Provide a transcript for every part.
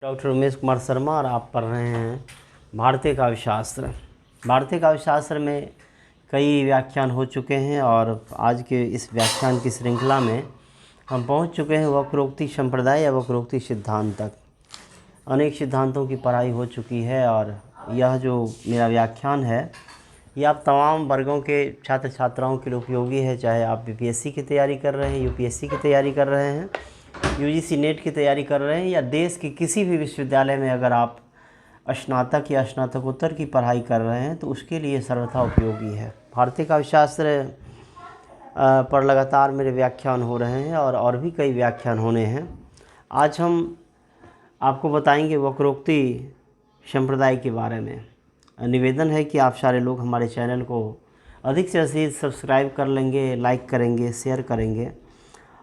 Doctor Umesh Kumar Sharma और आप पढ़ रहे हैं भारतीय काव्यशास्त्र। भारतीय काव्यशास्त्र में कई व्याख्यान हो चुके हैं और आज के इस व्याख्यान की श्रृंखला में हम पहुंच चुके हैं वक्रोक्ति संप्रदाय या वक्रोक्ति सिद्धांत तक। अनेक सिद्धांतों की पढ़ाई हो चुकी है और यह जो मेरा व्याख्यान है ये आप तमाम वर्गों के छात्र छात्राओं के लिए उपयोगी है, चाहे आप बीपीएससी की तैयारी कर रहे हैं, यूपीएससी की तैयारी कर रहे हैं, यूजीसी नेट की तैयारी कर रहे हैं या देश के किसी भी विश्वविद्यालय में अगर आप स्नातक या स्नातकोत्तर की पढ़ाई कर रहे हैं तो उसके लिए सर्वथा उपयोगी है। भारतीय काव्यशास्त्र पर लगातार मेरे व्याख्यान हो रहे हैं और भी कई व्याख्यान होने हैं। आज हम आपको बताएंगे वक्रोक्ति संप्रदाय के बारे में। निवेदन है कि आप सारे लोग हमारे चैनल को अधिक से अधिक सब्सक्राइब कर लेंगे, लाइक करेंगे, शेयर करेंगे।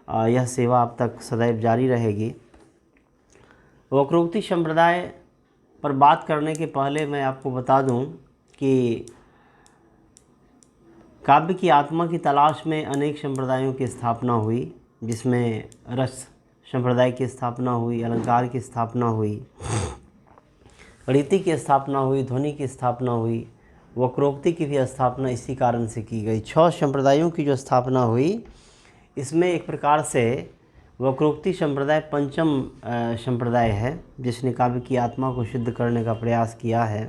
यह सेवा अब तक सदैव जारी रहेगी। वक्रोक्ति संप्रदाय पर बात करने के पहले मैं आपको बता दूं कि काव्य की आत्मा की तलाश में अनेक संप्रदायों की स्थापना हुई, जिसमें रस संप्रदाय की स्थापना हुई, अलंकार की स्थापना हुई, रीति की स्थापना हुई, ध्वनि की स्थापना हुई, वक्रोक्ति की भी स्थापना इसी कारण से की गई। 6 संप्रदायों की जो स्थापना हुई, इसमें एक प्रकार से वक्रोक्ति संप्रदाय पंचम संप्रदाय है, जिसने काव्य की आत्मा को सिद्ध करने का प्रयास किया है।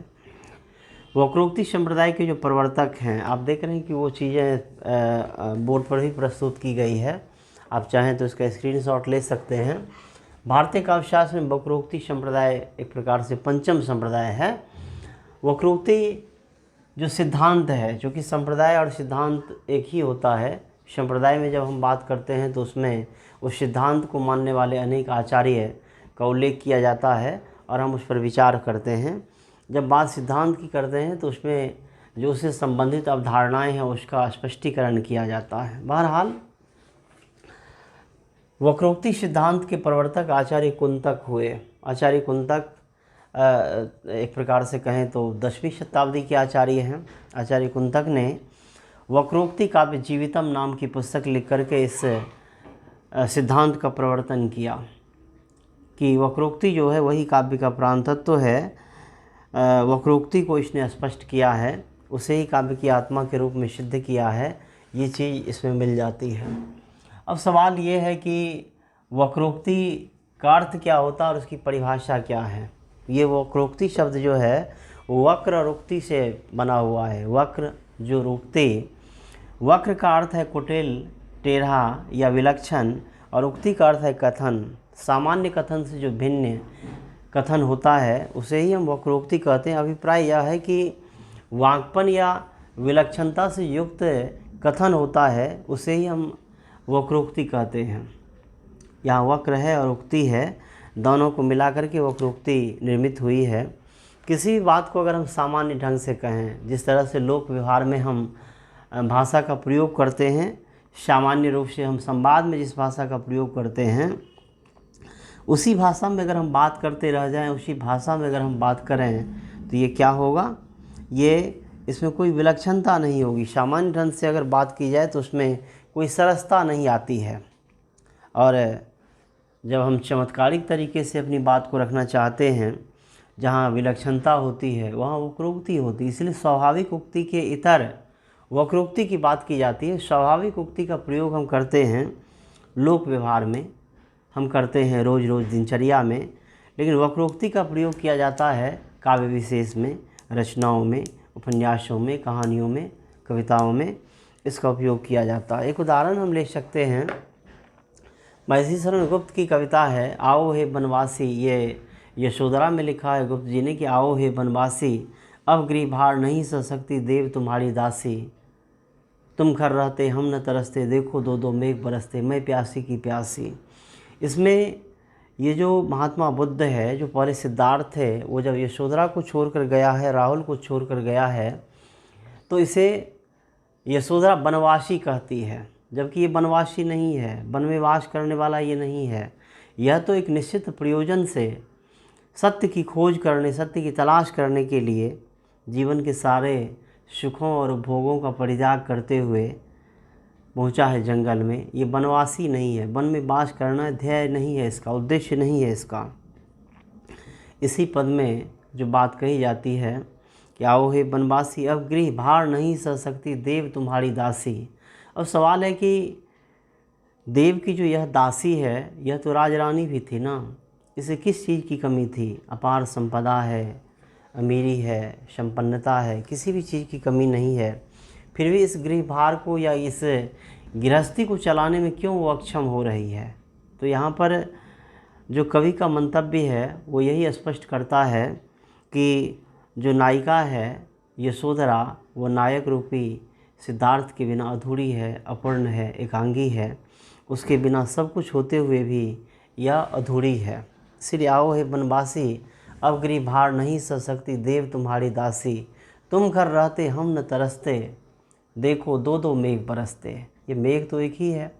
वक्रोक्ति संप्रदाय के जो प्रवर्तक हैं, आप देख रहे हैं कि वो चीज़ें बोर्ड पर भी प्रस्तुत की गई है, आप चाहें तो इसका स्क्रीनशॉट ले सकते हैं। भारतीय काव्यशास्त्र में वक्रोक्ति संप्रदाय एक प्रकार से पंचम संप्रदाय है। वक्रोक्ति जो सिद्धांत है, जो कि संप्रदाय और सिद्धांत एक ही होता है। संप्रदाय में जब हम बात करते हैं तो उसमें उस सिद्धांत को मानने वाले अनेक आचार्य का उल्लेख किया जाता है और हम उस पर विचार करते हैं। जब बात सिद्धांत की करते हैं तो उसमें जो उससे संबंधित अवधारणाएं हैं उसका स्पष्टीकरण किया जाता है। बहरहाल वक्रोक्ति सिद्धांत के प्रवर्तक आचार्य कुंतक हुए। आचार्य कुंतक एक प्रकार से कहें तो 10वीं शताब्दी के आचार्य हैं। आचार्य कुंतक ने वक्रोक्ति काव्य जीवितम नाम की पुस्तक लिख करके इस सिद्धांत का प्रवर्तन किया कि वक्रोक्ति जो है वही काव्य का प्राण तत्व है। वक्रोक्ति को इसने स्पष्ट किया है, उसे ही काव्य की आत्मा के रूप में सिद्ध किया है। ये चीज़ इसमें मिल जाती है। अब सवाल ये है कि वक्रोक्ति का अर्थ क्या होता है और उसकी परिभाषा क्या है। ये वक्रोक्ति शब्द जो है वक्र और उक्ति से बना हुआ है। वक्र जो रोकते, वक्र का अर्थ है कुटिल, टेढ़ा या विलक्षण, और उक्ति का अर्थ है कथन। सामान्य कथन से जो भिन्न कथन होता है उसे ही हम वक्रोक्ति कहते हैं। अभिप्राय यह है कि वाक्पन या विलक्षणता से युक्त कथन होता है, उसे ही हम वक्रोक्ति कहते हैं। यहाँ वक्र है और उक्ति है, दोनों को मिला करके वक्रोक्ति निर्मित हुई है। किसी भी बात को अगर हम सामान्य ढंग से कहें, जिस तरह से लोक व्यवहार में हम भाषा का प्रयोग करते हैं, सामान्य रूप से हम संवाद में जिस भाषा का प्रयोग करते हैं, उसी भाषा में अगर हम बात करते रह जाएं, उसी भाषा में अगर हम बात करें तो ये क्या होगा, ये इसमें कोई विलक्षणता नहीं होगी। सामान्य ढंग से अगर बात की जाए तो उसमें कोई सरसता नहीं आती है। और जब हम चमत्कारिक तरीके से अपनी बात को रखना चाहते हैं, जहाँ विलक्षणता होती है वहाँ वक्रोक्ति होती है। इसलिए स्वाभाविक उक्ति के इतर वक्रोक्ति की बात की जाती है। स्वाभाविक उक्ति का प्रयोग हम करते हैं लोक व्यवहार में, हम करते हैं रोज़ रोज़ दिनचर्या में, लेकिन वक्रोक्ति का प्रयोग किया जाता है काव्य विशेष में, रचनाओं में, उपन्यासों में, कहानियों में, कविताओं में इसका उपयोग किया जाता है। एक उदाहरण हम ले सकते हैं, महर्षि शरण गुप्त की कविता है आओ हे बनवासी। ये यशोधरा में लिखा है गुप्त जी ने कि आओ हे बनवासी, अब गृह भार नहीं सह सकती देव तुम्हारी दासी। तुम घर रहते हम न तरसते, देखो दो दो मेघ बरसते, मैं प्यासी की प्यासी। इसमें ये जो महात्मा बुद्ध है, जो पहले सिद्धार्थ है, वो जब यशोधरा को छोड़कर गया है, राहुल को छोड़कर गया है, तो इसे यशोधरा बनवासी कहती है, जबकि ये बनवासी नहीं है, वन में वास करने वाला ये नहीं है। यह तो एक निश्चित प्रयोजन से सत्य की खोज करने, सत्य की तलाश करने के लिए जीवन के सारे सुखों और भोगों का परित्याग करते हुए पहुंचा है जंगल में। ये बनवासी नहीं है, वन में वास करना ध्येय नहीं है इसका, उद्देश्य नहीं है इसका। इसी पद में जो बात कही जाती है कि आओ हे बनवासी, अब गृह भार नहीं सह सकती देव तुम्हारी दासी। अब सवाल है कि देव की जो यह दासी है, यह तो राजरानी भी थी ना, इसे किस चीज़ की कमी थी? अपार संपदा है, अमीरी है, संपन्नता है, किसी भी चीज़ की कमी नहीं है, फिर भी इस गृह भार को या इस गृहस्थी को चलाने में क्यों वो अक्षम हो रही है? तो यहाँ पर जो कवि का मंतव्य है वो यही स्पष्ट करता है कि जो नायिका है यशोधरा, वो नायक रूपी सिद्धार्थ के बिना अधूरी है, अपूर्ण है, एकांगी है। उसके बिना सब कुछ होते हुए भी यह अधूरी है। इसलिए आओ हे बनवासी, अब गृह भार नहीं सह सकती देव तुम्हारी दासी। तुम घर रहते हम न तरसते, देखो दो दो मेघ बरसते। ये मेघ तो एक ही है।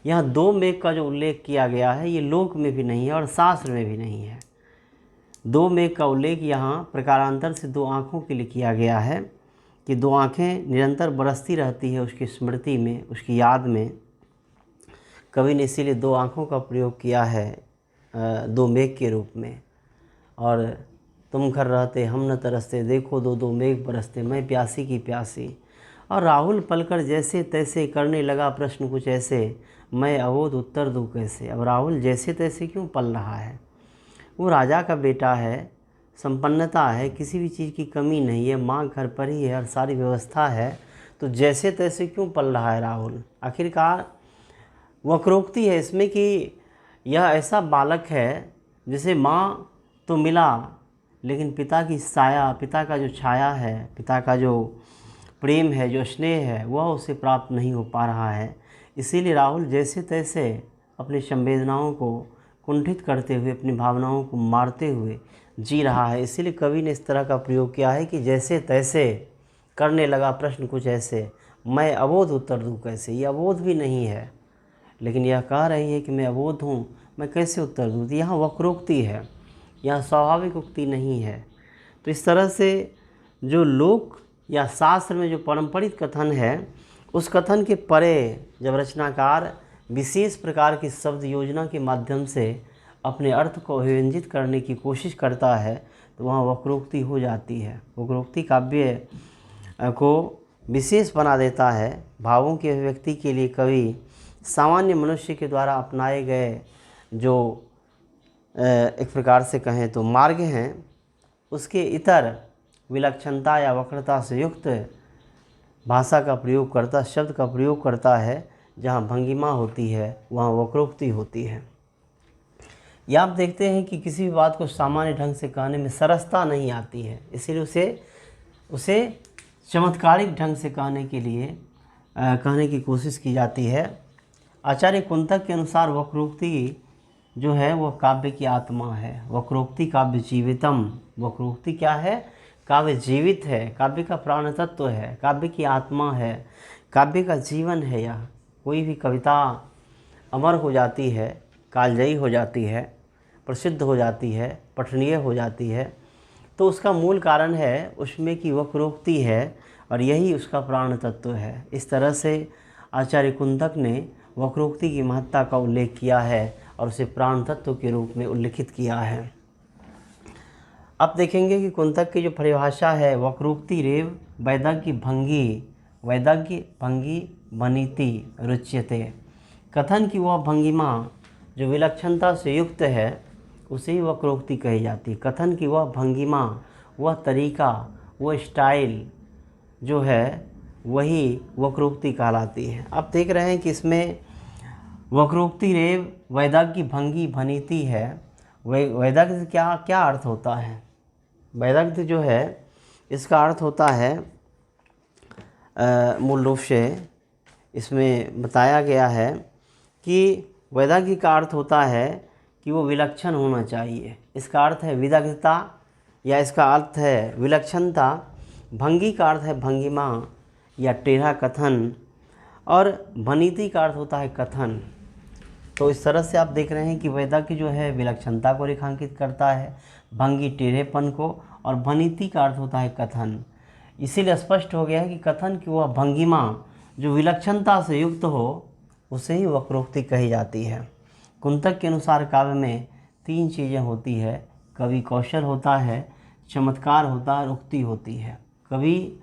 यहाँ दो मेघ का जो उल्लेख किया गया है ये लोक में भी नहीं है और शास्त्र में भी नहीं है। दो मेघ का उल्लेख यहाँ प्रकारांतर से दो आँखों के लिए किया गया है कि दो आँखें निरंतर बरसती रहती है उसकी स्मृति में, उसकी याद में। कवि ने इसीलिए दो आँखों का प्रयोग किया है दो मेघ के रूप में। और तुम घर रहते हम न तरसते, देखो दो दो मेघ बरसते, मैं प्यासी की प्यासी। और राहुल पलकर जैसे तैसे करने लगा प्रश्न कुछ ऐसे, मैं अवोध उत्तर दूँ कैसे। अब राहुल जैसे तैसे क्यों पल रहा है? वो राजा का बेटा है, संपन्नता है, किसी भी चीज़ की कमी नहीं है, माँ घर पर ही है और सारी व्यवस्था है, तो जैसे तैसे क्यों पल रहा है राहुल? आखिरकार वक्रोक्ति है इसमें कि यह ऐसा बालक है जिसे माँ तो मिला लेकिन पिता की साया, पिता का जो छाया है, पिता का जो प्रेम है, जो स्नेह है, वह उसे प्राप्त नहीं हो पा रहा है। इसीलिए राहुल जैसे तैसे अपनी संवेदनाओं को कुंठित करते हुए, अपनी भावनाओं को मारते हुए जी रहा है। इसीलिए कवि ने इस तरह का प्रयोग किया है कि जैसे तैसे करने लगा प्रश्न कुछ ऐसे, मैं अबोध उत्तर दूँ कैसे। ये अबोध भी नहीं है लेकिन यह कह रही है कि मैं अबोध हूँ, मैं कैसे उत्तर दूँ। यहाँ वक्रोक्ति है, यहाँ स्वाभाविक उक्ति नहीं है। तो इस तरह से जो लोक या शास्त्र में जो पारंपरिक कथन है, उस कथन के परे जब रचनाकार विशेष प्रकार की शब्द योजना के माध्यम से अपने अर्थ को अभिव्यंजित करने की कोशिश करता है तो वहाँ वक्रोक्ति हो जाती है। वक्रोक्ति काव्य को विशेष बना देता है। भावों की अभिव्यक्ति के लिए कवि सामान्य मनुष्य के द्वारा अपनाए गए जो एक प्रकार से कहें तो मार्ग हैं, उसके इतर विलक्षणता या वक्रता से युक्त भाषा का प्रयोग करता, शब्द का प्रयोग करता है। जहाँ भंगिमा होती है वहाँ वक्रोक्ति होती है। या आप देखते हैं कि किसी भी बात को सामान्य ढंग से कहने में सरसता नहीं आती है, इसीलिए उसे चमत्कारिक ढंग से कहने के लिए कहने की कोशिश की जाती है। आचार्य कुंतक के अनुसार वक्रोक्ति जो है वह काव्य की आत्मा है। वक्रोक्ति काव्य जीवितम। वक्रोक्ति क्या है? काव्य जीवित है, काव्य का प्राण तत्व है, काव्य की आत्मा है, काव्य का जीवन है। यह कोई भी कविता अमर हो जाती है, कालजयी हो जाती है, प्रसिद्ध हो जाती है, पठनीय हो जाती है, तो उसका मूल कारण है उसमें की वक्रोक्ति है और यही उसका प्राण तत्व है। इस तरह से आचार्य कुंतक ने वक्रोक्ति की महत्ता का उल्लेख किया है और उसे प्राण तत्व के रूप में उल्लिखित किया है। अब देखेंगे कि कुंतक की जो परिभाषा है, वक्रोक्ति रेव वैदज्ञ भंगी वनीति रुच्यते। कथन की वह भंगिमा जो विलक्षणता से युक्त है उसे ही वक्रोक्ति कही जाती है। कथन की वह भंगिमा, वह तरीका, वह स्टाइल जो है वही वक्रोक्ति कहलाती है। अब देख रहे हैं कि इसमें वक्रोक्ति रेव वैदज्ञ भंगी भनीति है। वैदज्ञ क्या अर्थ होता है? वैदज्ञ जो है इसका अर्थ होता है मूल रूप से इसमें बताया गया है कि वैदज्ञ का अर्थ होता है कि वो विलक्षण होना चाहिए। इसका अर्थ है विदग्धता या इसका अर्थ है विलक्षणता। भंगी का अर्थ है भंगिमा या टेढ़ा कथन और भनीति का अर्थ होता है कथन। तो इस तरह से आप देख रहे हैं कि वैदज्ञ जो है विलक्षणता को रेखांकित करता है, भंगी टेढ़ेपन को, और भनीति का अर्थ होता है कथन। इसीलिए स्पष्ट हो गया है कि कथन की वह भंगिमा जो विलक्षणता से युक्त हो उसे ही वक्रोक्ति कही जाती है। कुंतक के अनुसार काव्य में तीन चीज़ें होती है कवि कौशल होता है, चमत्कार होता है और उक्ति होती है। कवि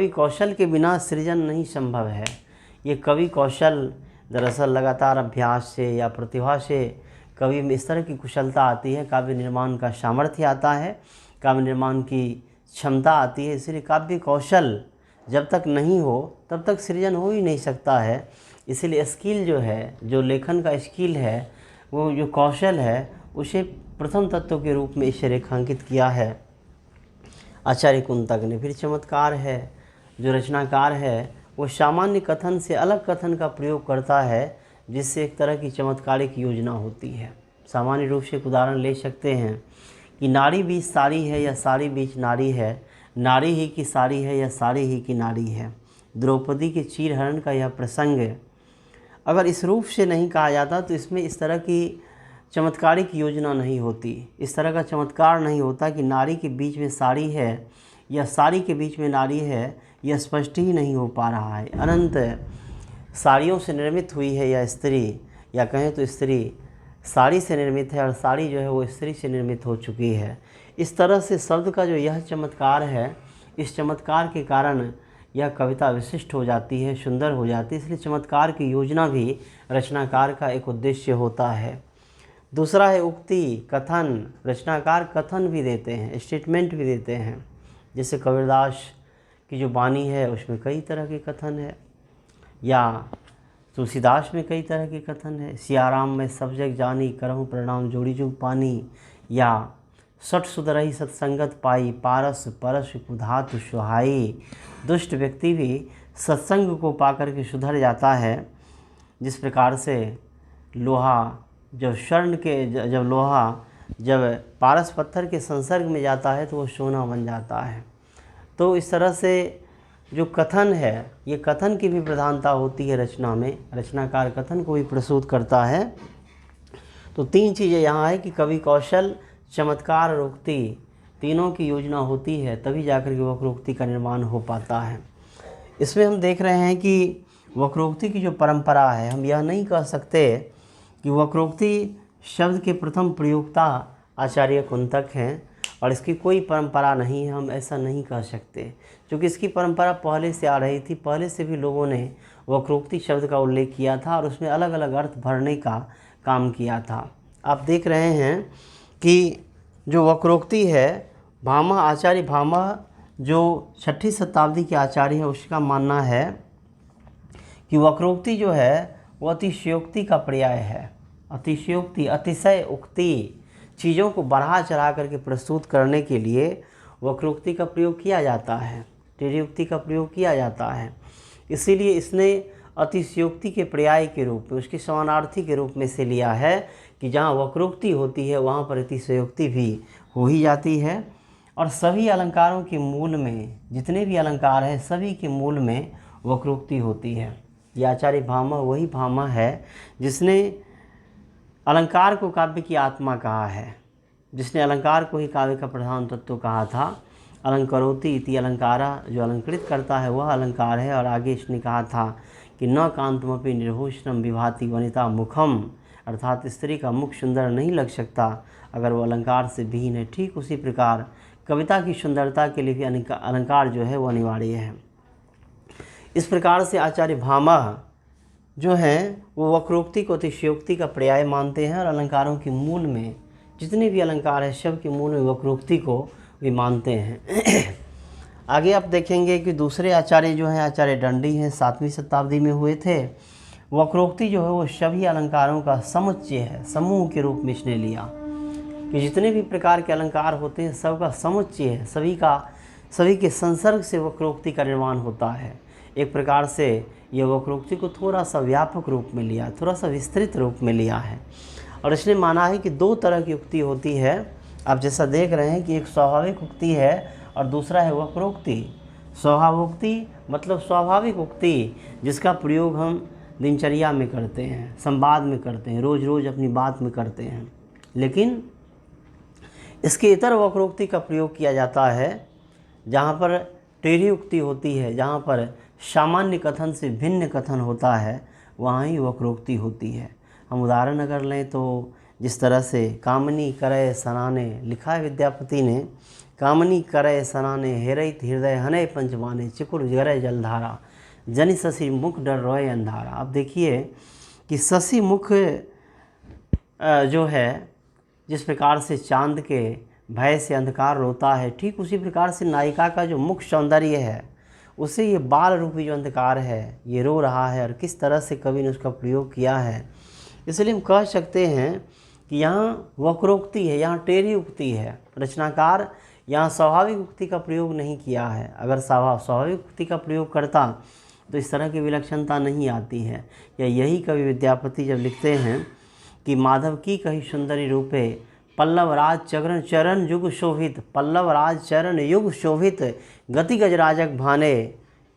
कौशल के बिना सृजन नहीं संभव है। ये कवि कौशल दरअसल लगातार अभ्यास से या प्रतिभा से कवि में इस तरह की कुशलता आती है, काव्य निर्माण का सामर्थ्य आता है, काव्य निर्माण की क्षमता आती है। इसलिए काव्य कौशल जब तक नहीं हो तब तक सृजन हो ही नहीं सकता है। इसलिए स्किल जो है, जो लेखन का स्किल है, वो जो कौशल है, उसे प्रथम तत्व के रूप में इसे रेखांकित किया है आचार्य कुंतक ने। फिर चमत्कार है, जो रचनाकार है वो सामान्य कथन से अलग कथन का प्रयोग करता है, जिससे एक तरह की चमत्कारिक योजना होती है। सामान्य रूप से एक उदाहरण ले सकते हैं कि नारी बीच साड़ी है या साड़ी बीच नारी है, नारी ही की साड़ी है या साड़ी ही की नारी है। द्रौपदी के चीरहरण का यह प्रसंग अगर इस रूप से नहीं कहा जाता तो इसमें इस तरह की चमत्कारिक योजना नहीं होती, इस तरह का चमत्कार नहीं होता कि नारी के बीच में साड़ी है या साड़ी के बीच में नारी है, यह स्पष्ट ही नहीं हो पा रहा है। अनंत साड़ियों से निर्मित हुई है यह स्त्री, या कहें तो स्त्री साड़ी से निर्मित है और साड़ी जो है वो स्त्री से निर्मित हो चुकी है। इस तरह से शब्द का जो यह चमत्कार है, इस चमत्कार के कारण यह कविता विशिष्ट हो जाती है, सुंदर हो जाती है। इसलिए चमत्कार की योजना भी रचनाकार का एक उद्देश्य होता है। दूसरा है उक्ति, कथन। रचनाकार कथन भी देते हैं, स्टेटमेंट भी देते हैं। जैसे कबीरदास की जो वाणी है उसमें कई तरह के कथन है, या तुलसीदास में कई तरह के कथन है। सियाराम में सब जग जानी, करहूँ प्रणाम जोड़ी जुग पानी, या सठ सुधरही सत्संगत पाई, पारस परस कुधातु सुहाई। दुष्ट व्यक्ति भी सत्संग को पाकर के सुधर जाता है। जिस प्रकार से लोहा जब पारस पत्थर के संसर्ग में जाता है तो वो सोना बन जाता है। तो इस तरह से जो कथन है, ये कथन की भी प्रधानता होती है रचना में। रचनाकार कथन को भी प्रस्तुत करता है। तो तीन चीज़ें यहाँ है कि कवि कौशल, चमत्कार और उक्ति, तीनों की योजना होती है, तभी जाकर के वक्रोक्ति का निर्माण हो पाता है। इसमें हम देख रहे हैं कि वक्रोक्ति की जो परंपरा है, हम यह नहीं कह सकते कि वक्रोक्ति शब्द के प्रथम प्रयोक्ता आचार्य कुंतक हैं और इसकी कोई परंपरा नहीं है, हम ऐसा नहीं कह सकते, क्योंकि इसकी परंपरा पहले से आ रही थी। पहले से भी लोगों ने वक्रोक्ति शब्द का उल्लेख किया था और उसमें अलग अलग अर्थ भरने का काम किया था। आप देख रहे हैं कि जो वक्रोक्ति है, भामा, आचार्य भामा जो 6ठी शताब्दी के आचार्य हैं, उसका मानना है कि वक्रोक्ति जो है वो अतिशयोक्ति का पर्याय है। अतिशयोक्ति, अतिशय उक्ति, चीज़ों को बढ़ा चढ़ा करके प्रस्तुत करने के लिए वक्रोक्ति का प्रयोग किया जाता है, टेढ़ी का प्रयोग किया जाता है। इसीलिए इसने अतिशयोक्ति के पर्याय के रूप में, उसकी समानार्थी के रूप में से लिया है कि जहाँ वक्रोक्ति होती है वहाँ पर अतिशयोक्ति भी हो ही जाती है। और सभी अलंकारों के मूल में, जितने भी अलंकार हैं सभी के मूल में वक्रोक्ति होती है। ये आचार्य भामा वही भामा है जिसने अलंकार को काव्य की आत्मा कहा है, जिसने अलंकार को ही काव्य का प्रधान तत्व कहा था। अलंकरोति इति अलंकारा, जो अलंकृत करता है वह अलंकार है। और आगे इसने कहा था कि न कांतमपि निर्भूषणम विभाति वनिता मुखम, अर्थात स्त्री का मुख सुंदर नहीं लग सकता अगर वो अलंकार से विहीन है। ठीक उसी प्रकार कविता की सुंदरता के लिए भी अलंकार जो है वो अनिवार्य है। इस प्रकार से आचार्य भामा जो हैं वो वक्रोक्ति को अतिशयोक्ति का पर्याय मानते हैं और अलंकारों के मूल में, जितने भी अलंकार है सब के मूल में वक्रोक्ति को भी मानते हैं। आगे आप देखेंगे कि दूसरे आचार्य जो हैं, आचार्य दंडी हैं, 7वीं शताब्दी में हुए थे। वक्रोक्ति जो है वो सभी अलंकारों का समुच्चय है, समूह के रूप में इसने लिया कि जितने भी प्रकार के अलंकार होते हैं सबका समुच्चय है, सभी के संसर्ग से वक्रोक्ति का निर्माण होता है। एक प्रकार से यह वक्रोक्ति को थोड़ा सा व्यापक रूप में लिया, थोड़ा सा विस्तृत रूप में लिया है। और इसने माना है कि दो तरह की उक्ति होती है। आप जैसा देख रहे हैं कि एक स्वाभाविक उक्ति है और दूसरा है वक्रोक्ति। स्वभावोक्ति मतलब स्वाभाविक उक्ति, जिसका प्रयोग हम दिनचर्या में करते हैं, संवाद में करते हैं, रोज़ रोज़ अपनी बात में करते हैं। लेकिन इसके इतर वक्रोक्ति का प्रयोग किया जाता है जहाँ पर टेढ़ी उक्ति होती है, जहाँ पर सामान्य कथन से भिन्न कथन होता है, वहाँ ही वक्रोक्ति होती है। हम उदाहरण अगर लें तो जिस तरह से कामनी करे सनाने, लिखा है विद्यापति ने, कामनी करे सनाने हेरैत हृदय हने पंचमाने, चिकुर गरे जलधारा, जनि शशि मुख डर रोए अंधारा। अब देखिए कि शशि मुख जो है, जिस प्रकार से चांद के भय से अंधकार रोता है, ठीक उसी प्रकार से नायिका का जो मुख सौंदर्य है, उसे ये बाल रूपी जो अंधकार है ये रो रहा है। और किस तरह से कवि ने उसका प्रयोग किया है, इसलिए हम कह सकते हैं कि यहाँ वक्रोक्ति है, यहाँ टेढ़ी उक्ति है। रचनाकार यहाँ स्वाभाविक उक्ति का प्रयोग नहीं किया है। अगर स्वाभाविक उक्ति का प्रयोग करता तो इस तरह की विलक्षणता नहीं आती है। या यही कवि विद्यापति जब लिखते हैं कि माधव की कही सुंदरी रूपे, पल्लव राज चरण चरण युग शोभित, पल्लव राज चरण युग शोभित, गति गजराजक भाने,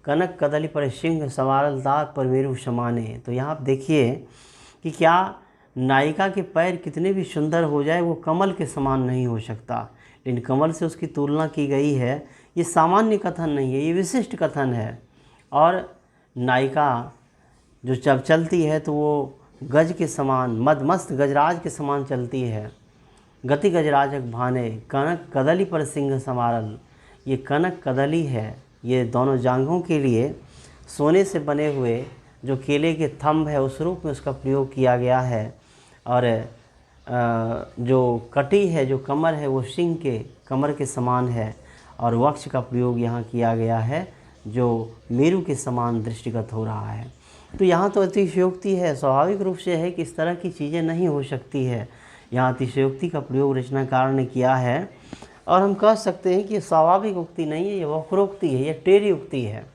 कनक कदली पर सिंह सवारल दात पर मेरु समाने। तो यहाँ आप देखिए कि क्या नायिका के पैर कितने भी सुंदर हो जाए वो कमल के समान नहीं हो सकता, लेकिन कमल से उसकी तुलना की गई है। ये सामान्य कथन नहीं है, ये विशिष्ट कथन है। और नायिका जो जब चलती है तो वो गज के समान, मदमस्त गजराज के समान चलती है। गति गजराजक भाने, कनक कदली पर सिंह संवारल, ये कनक कदली है, ये दोनों जांघों के लिए सोने से बने हुए जो केले के थंब है उस रूप में उसका प्रयोग किया गया है। और जो कटी है, जो कमर है, वो सिंह के कमर के समान है। और वक्ष का प्रयोग यहाँ किया गया है जो मेरु के समान दृष्टिगत हो रहा है। तो यहाँ तो अतिशयोक्ति है, स्वाभाविक रूप से है कि इस तरह की चीज़ें नहीं हो सकती है। यहाँ अतिशयोक्ति का प्रयोग रचनाकार ने किया है। और हम कह सकते हैं कि ये स्वाभाविक उक्ति नहीं है, ये वक्रोक्ति है, ये टेढ़ी उक्ति है।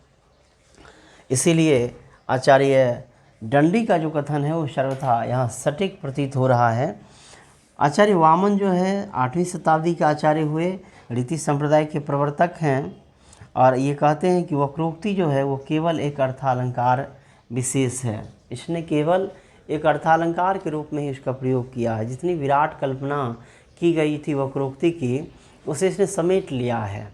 इसीलिए आचार्य दंडी का जो कथन है वो सर्वथा यहाँ सटीक प्रतीत हो रहा है। आचार्य वामन जो है 8वीं शताब्दी के आचार्य हुए, रीति संप्रदाय के प्रवर्तक हैं। और ये कहते हैं कि वक्रोक्ति जो है वो केवल एक अर्थालंकार विशेष है। इसने केवल एक अर्थालंकार के रूप में ही इसका प्रयोग किया है। जितनी विराट कल्पना की गई थी वक्रोक्ति की, उसे इसने समेट लिया है।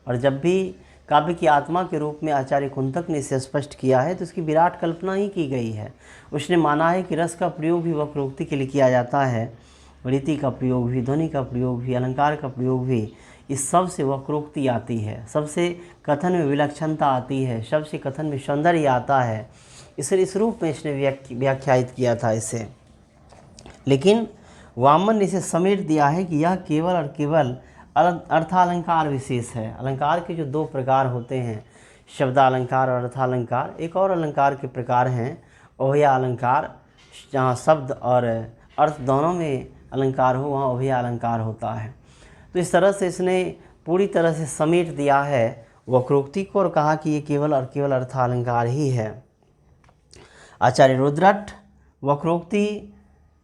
और जब भी काव्य की आत्मा के रूप में आचार्य कुंतक ने इसे स्पष्ट किया है तो इसकी विराट कल्पना ही की गई है। उसने माना है कि रस का प्रयोग भी वक्रोक्ति के लिए किया जाता है, रीति का प्रयोग भी, ध्वनि का प्रयोग भी, अलंकार का प्रयोग भी, इस सब से वक्रोक्ति आती है, सबसे कथन में विलक्षणता आती है, सबसे कथन में सौंदर्य आता है। इसलिए इस रूप में इसने व्याख्यायित किया था इसे। लेकिन वामन ने इसे समेट दिया है कि यह केवल और केवल अर्थालंकार विशेष है। अलंकार के जो दो प्रकार होते हैं, शब्दालंकार और अर्थालंकार, एक और अलंकार के प्रकार हैं ओहया अलंकार, जहाँ शब्द और अर्थ दोनों में अलंकार हो वहाँ ओहया अलंकार होता है। तो इस तरह से इसने पूरी तरह से समेट दिया है वक्रोक्ति को और कहा कि ये केवल और केवल अर्थालंकार ही है। आचार्य रुद्रट वक्रोक्ति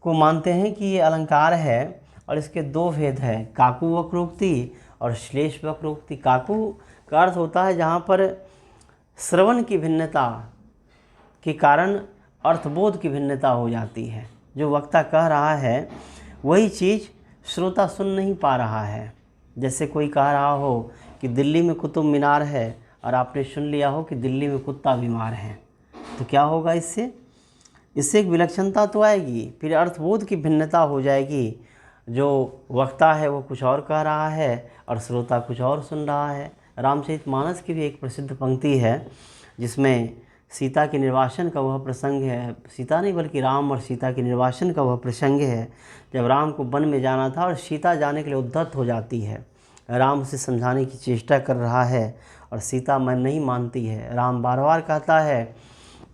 को मानते हैं कि ये अलंकार है और इसके दो भेद हैं, काकु वक्रोक्ति और श्लेष वक्रोक्ति। काकु का अर्थ होता है जहाँ पर श्रवण की भिन्नता के कारण अर्थबोध की भिन्नता हो जाती है। जो वक्ता कह रहा है वही चीज़ श्रोता सुन नहीं पा रहा है। जैसे कोई कह रहा हो कि दिल्ली में कुतुब मीनार है और आपने सुन लिया हो कि दिल्ली में कुत्ता बीमार है, तो क्या होगा? इससे एक विलक्षणता तो आएगी, फिर अर्थबोध की भिन्नता हो जाएगी। जो वक्ता है वो कुछ और कह रहा है और श्रोता कुछ और सुन रहा है। रामचरितमानस की भी एक प्रसिद्ध पंक्ति है जिसमें सीता के निर्वासन का वह प्रसंग है, सीता नहीं बल्कि राम और सीता के निर्वासन का वह प्रसंग है। जब राम को वन में जाना था और सीता जाने के लिए उद्यत हो जाती है, राम उसे समझाने की चेष्टा कर रहा है और सीता मन नहीं मानती है। राम बार बार कहता है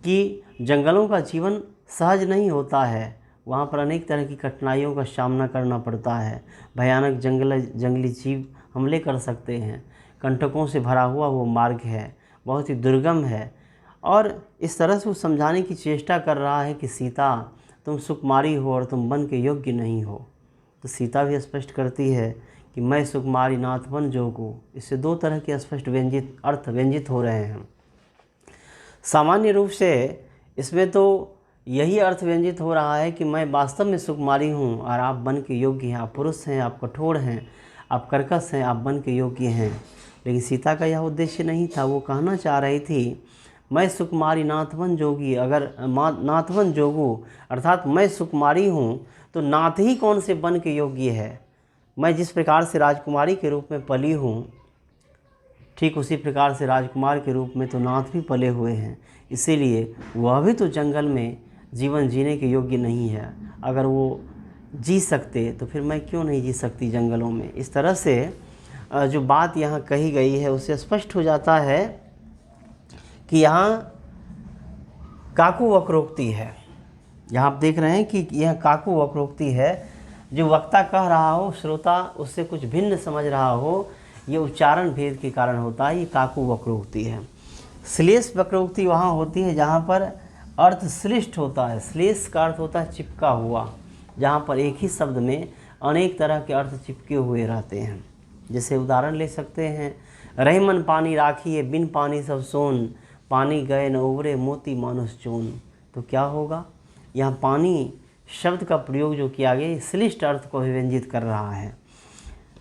कि जंगलों का जीवन सहज नहीं होता है, वहाँ पर अनेक तरह की कठिनाइयों का सामना करना पड़ता है, भयानक जंगली जीव हमले कर सकते हैं, कंटकों से भरा हुआ वो मार्ग है, बहुत ही दुर्गम है। और इस तरह से वो समझाने की चेष्टा कर रहा है कि सीता तुम सुकुमारी हो और तुम वन के योग्य नहीं हो। तो सीता भी स्पष्ट करती है कि मैं सुकुमारी नाथ वन जोगू। इससे दो तरह के स्पष्ट अर्थ व्यंजित हो रहे हैं। सामान्य रूप से इसमें तो यही अर्थ व्यंजित हो रहा है कि मैं वास्तव में सुकुमारी हूँ और आप वन के योग्य हैं, आप पुरुष हैं, आप कठोर हैं, आप कर्कश हैं, आप वन के योग्य हैं। लेकिन सीता का यह उद्देश्य नहीं था। वो कहना चाह रही थी मैं सुकुमारी नाथवन जोगी, अगर नाथवन जोगू अर्थात मैं सुकुमारी हूँ तो नाथ ही कौन से बन के योग्य है। मैं जिस प्रकार से राजकुमारी के रूप में पली हूँ, ठीक उसी प्रकार से राजकुमार के रूप में तो नाथ भी पले हुए हैं, इसीलिए वह भी तो जंगल में जीवन जीने के योग्य नहीं है। अगर वो जी सकते तो फिर मैं क्यों नहीं जी सकती जंगलों में। इस तरह से जो बात यहाँ कही गई है उससे स्पष्ट हो जाता है कि यहाँ काकू वक्रोक्ति है। यहाँ आप देख रहे हैं कि यह काकू वक्रोक्ति है। जो वक्ता कह रहा हो, श्रोता उससे कुछ भिन्न समझ रहा हो, ये उच्चारण भेद के कारण होता है, ये काकू वक्रोक्ति है। श्लेष वक्रोक्ति वहाँ होती है जहाँ पर अर्थ श्लिष्ट होता है। श्लेष का अर्थ होता है चिपका हुआ, जहाँ पर एक ही शब्द में अनेक तरह के अर्थ चिपके हुए रहते हैं। जैसे उदाहरण ले सकते हैं, रहीमन पानी राखिए बिन पानी सब सोन, पानी गए न उबरे मोती मानुष चून। तो क्या होगा, यहाँ पानी शब्द का प्रयोग जो किया गया श्लिष्ट अर्थ को व्यंजित कर रहा है।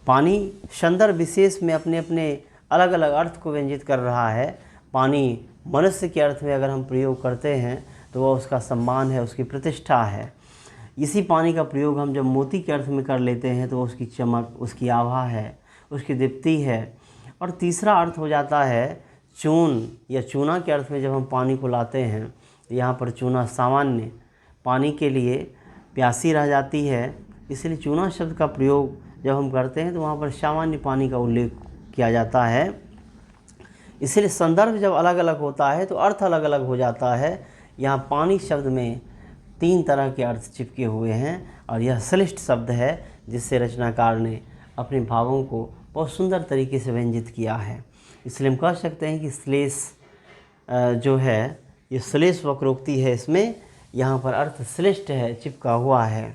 पानी संदर्भ विशेष में अपने अपने अलग अलग अर्थ को व्यंजित कर रहा है। पानी मनुष्य के अर्थ में अगर हम प्रयोग करते हैं तो वह उसका सम्मान है, उसकी प्रतिष्ठा है। इसी पानी का प्रयोग हम जब मोती के अर्थ में कर लेते हैं तो उसकी चमक, उसकी आभा है, उसकी दीप्ति है। और तीसरा अर्थ हो जाता है चून या चूना के अर्थ में जब हम पानी को लाते हैं, यहाँ पर चूना सामान्य पानी के लिए प्यासी रह जाती है, इसलिए चूना शब्द का प्रयोग जब हम करते हैं तो वहाँ पर सामान्य पानी का उल्लेख किया जाता है। इसलिए संदर्भ जब अलग अलग होता है तो अर्थ अलग अलग हो जाता है। यहाँ पानी शब्द में 3 तरह के अर्थ चिपके हुए हैं और यह श्लिष्ट शब्द है जिससे रचनाकार ने अपने भावों को बहुत सुंदर तरीके से व्यंजित किया है। इसलिए हम कह सकते हैं कि श्लेष जो है ये श्लेष वक्रोक्ति है, इसमें यहाँ पर अर्थ श्लिष्ट है, चिपका हुआ है।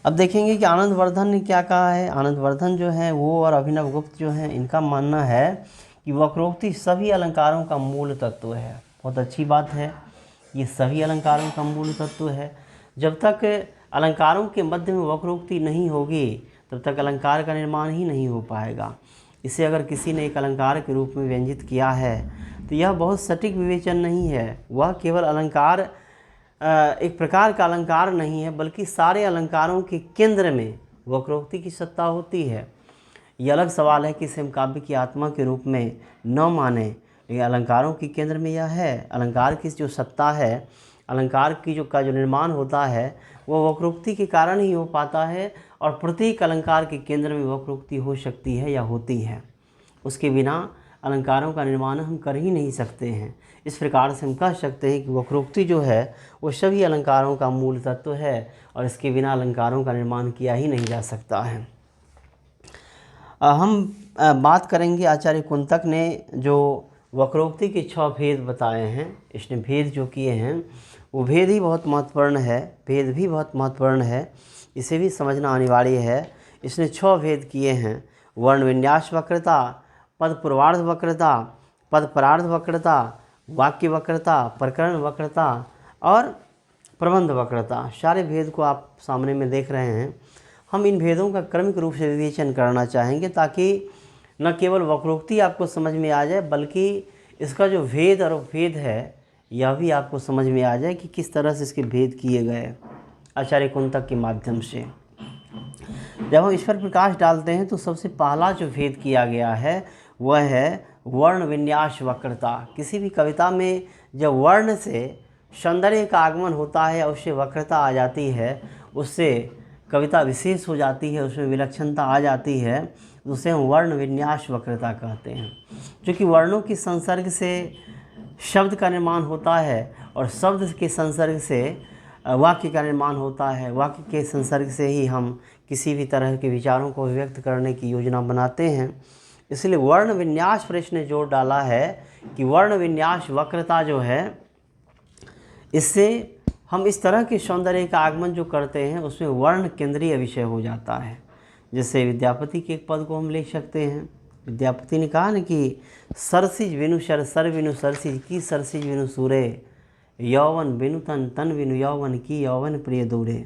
अब देखेंगे कि आनंदवर्धन ने क्या कहा है। आनंदवर्धन जो है वो और अभिनव गुप्त जो हैं, इनका मानना है कि वक्रोक्ति सभी अलंकारों का मूल तत्व है। बहुत अच्छी बात है, ये सभी अलंकारों का मूल तत्व है। जब तक अलंकारों के मध्य में वक्रोक्ति नहीं होगी तब तक अलंकार का निर्माण ही नहीं हो पाएगा। इसे अगर किसी ने एक अलंकार के रूप में व्यंजित किया है तो यह बहुत सटीक विवेचन नहीं है। वह केवल अलंकार एक प्रकार का अलंकार नहीं है, बल्कि सारे अलंकारों के केंद्र में वक्रोक्ति की सत्ता होती है। यह अलग सवाल है कि इसे हम काव्य की आत्मा के रूप में न माने, लेकिन अलंकारों के केंद्र में यह है। अलंकार की जो सत्ता है, अलंकार की जो निर्माण होता है वो वक्रोक्ति के कारण ही हो पाता है, और प्रत्येक अलंकार के केंद्र में वक्रोक्ति हो सकती है या होती है। उसके बिना अलंकारों का निर्माण हम कर ही नहीं सकते हैं। इस प्रकार से हम कह सकते हैं कि वक्रोक्ति जो है वो सभी अलंकारों का मूल तत्व है और इसके बिना अलंकारों का निर्माण किया ही नहीं जा सकता है। हम बात करेंगे आचार्य कुंतक ने जो वक्रोक्ति के 6 भेद बताए हैं, इसने भेद जो किए हैं वो भेद ही बहुत महत्वपूर्ण है। भेद भी बहुत महत्वपूर्ण है, इसे भी समझना अनिवार्य है। इसने 6 भेद किए हैं। वर्ण विन्यास वक्रता, पद पूर्वार्ध वक्रता, पद परार्ध वक्रता, वाक्य वक्रता, प्रकरण वक्रता और प्रबंध वक्रता। सारे भेद को आप सामने में देख रहे हैं। हम इन भेदों का क्रमिक रूप से विवेचन करना चाहेंगे ताकि न केवल वक्रोक्ति आपको समझ में आ जाए, बल्कि इसका जो भेद और उपभेद है यह भी आपको समझ में आ जाए कि किस तरह से इसके भेद किए गए आचार्य कुंतक के माध्यम से। जब हम इस पर प्रकाश डालते हैं तो सबसे पहला जो भेद किया गया है वह है वर्ण विन्यास वक्रता। किसी भी कविता में जब वर्ण से सौंदर्य का आगमन होता है और उससे वक्रता आ जाती है, उससे कविता विशेष हो जाती है, उसमें विलक्षणता आ जाती है, तो उसे हम वर्ण विन्यास वक्रता कहते हैं। क्योंकि वर्णों की संसर्ग से शब्द का निर्माण होता है और शब्द के संसर्ग से वाक्य का निर्माण होता है। वाक्य के संसर्ग से ही हम किसी भी तरह के विचारों को व्यक्त करने की योजना बनाते हैं। इसलिए वर्ण विन्यास पर इसने जोर डाला है कि वर्ण विन्यास वक्रता जो है, इससे हम इस तरह के सौंदर्य का आगमन जो करते हैं उसमें वर्ण केंद्रीय विषय हो जाता है। जैसे विद्यापति के एक पद को हम ले सकते हैं। विद्यापति ने कहा न कि सरसिज विनु सर, सर विनु सरसिज की सरसिज विनु सूरे, यौवन बिनु तन, तन बिनु यौवन की यौवन प्रिय दूरे।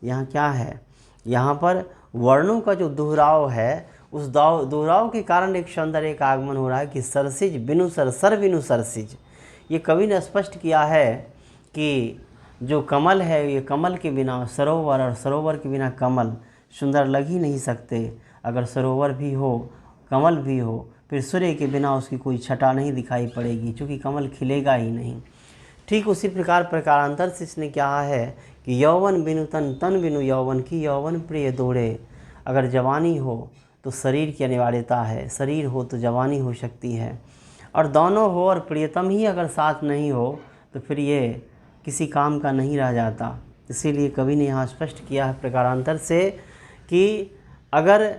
यहाँ क्या है, यहाँ पर वर्णों का जो दोहराव है, उस दोहराव के कारण एक सौंदर्य का आगमन हो रहा है कि सरसिज बिनु सर, सर बिनु सरसिज। ये कवि ने स्पष्ट किया है कि जो कमल है, ये कमल के बिना सरोवर और सरोवर के बिना कमल सुंदर लग ही नहीं सकते। अगर सरोवर भी हो, कमल भी हो, फिर सूर्य के बिना उसकी कोई छटा नहीं दिखाई पड़ेगी, क्योंकि कमल खिलेगा ही नहीं। ठीक उसी प्रकार प्रकारांतर से इसने कहा है कि यौवन बिनु तन, तन बिनु यौवन की, यौवन प्रिय दौड़े। अगर जवानी हो तो शरीर की अनिवार्यता है, शरीर हो तो जवानी हो सकती है, और दोनों हो और प्रियतम ही अगर साथ नहीं हो तो फिर ये किसी काम का नहीं रह जाता। इसीलिए कवि ने यहाँ स्पष्ट किया है प्रकारांतर से कि अगर